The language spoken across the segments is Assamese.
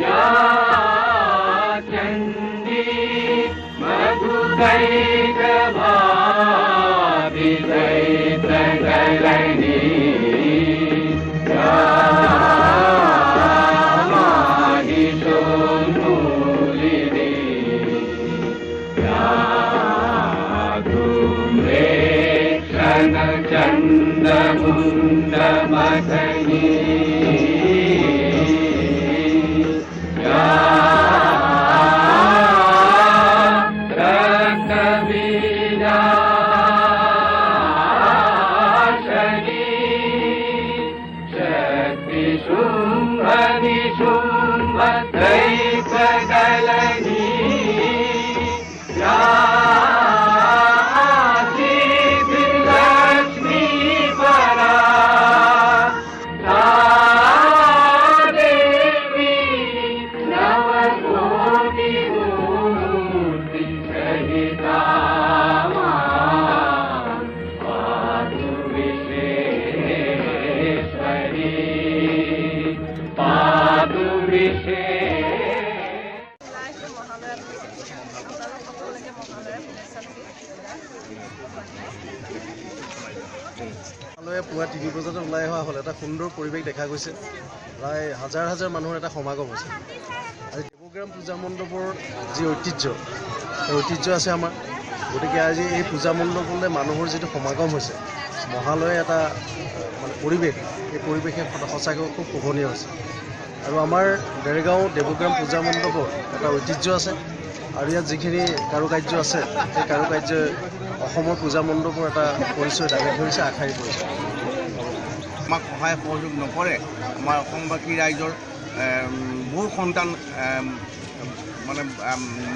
या चंडी मधुकैकभाविदैत्रकलनी चंद्रमुंडमथनी रक्तबीजाशनी शक्ति शुंभ निशुंभ दैत्यकलनी পুৱা ৩ বজাতে ওলাই অহা হ'ল এটা সুন্দৰ পৰিৱেশ দেখা গৈছে প্ৰায় হাজাৰ হাজাৰ মানুহৰ এটা সমাগম হৈছে আজি দেৱগ্ৰাম পূজা মণ্ডপৰ যি ঐতিহ্য সেই ঐতিহ্য আছে আমাৰ গতিকে আজি এই পূজা মণ্ডপলৈ মানুহৰ যিটো সমাগম হৈছে মহালয়ে এটা মানে পৰিৱেশ এই পৰিৱেশে সঁচাকৈ খুব শোভনীয় হৈছে আৰু আমাৰ দেৰগাঁও দেৱগ্ৰাম পূজা মণ্ডপৰ এটা ঐতিহ্য আছে আৰু ইয়াত যিখিনি কাৰুকাৰ্য আছে সেই কাৰুকাৰ্যই অসমৰ পূজা মণ্ডপৰ এটা পৰিচয় দাঙি ধৰিছে আশাৰী পৰিচয় আমাক সহায় সহযোগ নকৰে আমাৰ অসমবাসী ৰাইজৰ বহু সন্তান মানে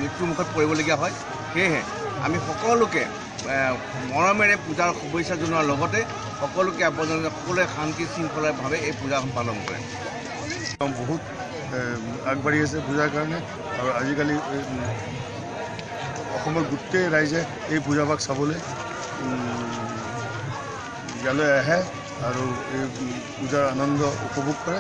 মৃত্যুমুখত পৰিবলগীয়া হয় সেয়েহে আমি সকলোকে মৰমেৰে পূজাৰ শুভেচ্ছা জনোৱাৰ লগতে সকলোকে আহ্বান জনাই সকলোৱে শান্তি শৃংখলাভাৱে এই পূজাখন পালন কৰে বহুত আগবাঢ়ি আছে পূজাৰ কাৰণে আৰু আজিকালি অসমৰ গোটেই ৰাইজে এই পূজাভাগ চাবলৈ ইয়ালৈ আহে আৰু এই পূজাৰ আনন্দ উপভোগ কৰে।